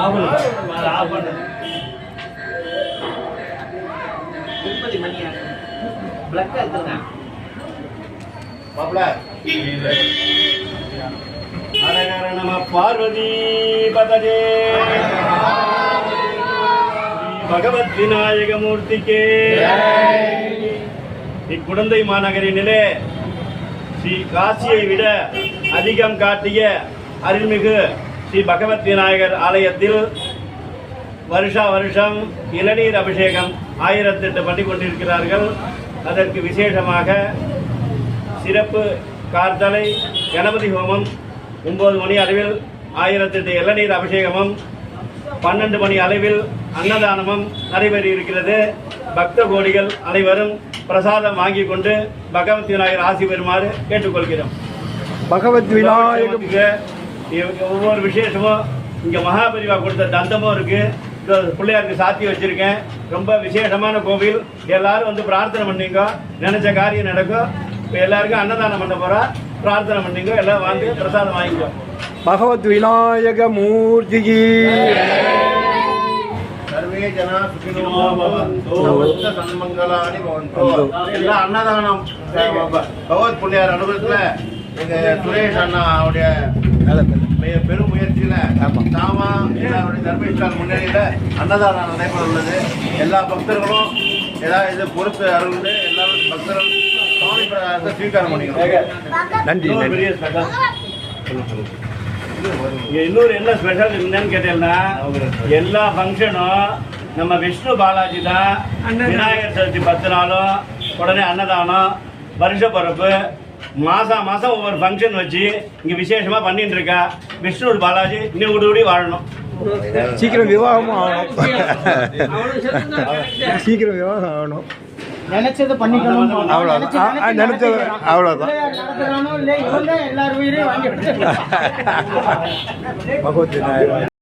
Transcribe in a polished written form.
நம பார்வதி பதஜே பகவத் விநாயக மூர்த்திக்கே. இக்குடந்தை மாநகரினிலே ஸ்ரீ காசியை விட அதிகம் காட்டிய அருள்மிகு ஸ்ரீ பகவத் விநாயகர் ஆலயத்தில் வருஷா வருஷம் இளநீர் அபிஷேகம் 1008 பண்ணி கொண்டிருக்கிறார்கள். அதற்கு விசேஷமாக சிறப்பு கார்த்தலை கணபதி ஹோமம் 9 மணி அளவில் 1008 இளநீர் அபிஷேகமும் 12 மணி அளவில் அன்னதானமும் நடைபெற இருக்கிறது. பக்த கோடிகள் அனைவரும் பிரசாதம் வாங்கி கொண்டு பகவத் விநாயகர் ஆசி பெறுமாறு கேட்டுக்கொள்கிறோம். பகவத் விநாயகருக்கு ஒவ்வொரு விசேஷமும் இங்கே மகாபரிவா கொடுத்த தந்தமும் இருக்கு. பிள்ளையாருக்கு சாத்தி வச்சிருக்கேன். ரொம்ப விசேஷமான கோவில். எல்லாரும் வந்து பிரார்த்தனை பண்ணீங்க, நினைச்ச காரியம் நடக்கும். இப்போ எல்லாருக்கும் அன்னதானம் பண்ண போறா, பிரார்த்தனை பண்ணீங்க, எல்லாம் வாங்கி பிரசாதம் வாங்கிக்கோ. பகவத் விநாயக மூர்த்திக்கு. சர்வே ஜனா சுகினோ பவந்தோ சன்மங்களானி பவந்தோ. எல்லாம் அன்னதானம் பகவத் பிள்ளையார் அனுபவத்துல எங்க சுரேஷ் அண்ணா அவருடைய பெரும் முயற்சியில தாமா எல்லாருடைய தர்மேஸ்வரர் முன்னணியில அன்னதானம் நடைபெற உள்ளது. எல்லா பக்தர்களும் ஏதாவது பொறுத்து அருள் எல்லாரும் பக்தர்கள் சுவாமி பிரசாதத்தை ஸ்வீகாரம் பண்ணிக்கிறோம். நன்றி. பெரிய ஸ்பெஷல். இன்னொரு என்ன ஸ்பெஷல் என்னன்னு கேட்டீங்கன்னா, எல்லா ஃபங்க்ஷனும் நம்ம விஷ்ணு பாலாஜி தான். விநாயகர் சதுர்த்தி 10 நாளும் உடனே அன்னதானம், வருஷ பிறப்பு, மாதம் ஒவ்வொரு ஃபங்க்ஷன் வச்சு இங்கே விசேஷமாக பண்ணிட்டு இருக்கா. விஷ்ணு பாலாஜி இன்னும் விடுபடி வாழணும். சீக்கிரம் விவாகமும் ஆகணும். சீக்கிரம் விவாகம் ஆகணும். நினைச்சது பண்ணிக்கணும். அவ்வளோதான். நினைச்சது அவ்வளோதான். எல்லாரும் உயிரையும் வாங்கி பகவத் விநாயகர்.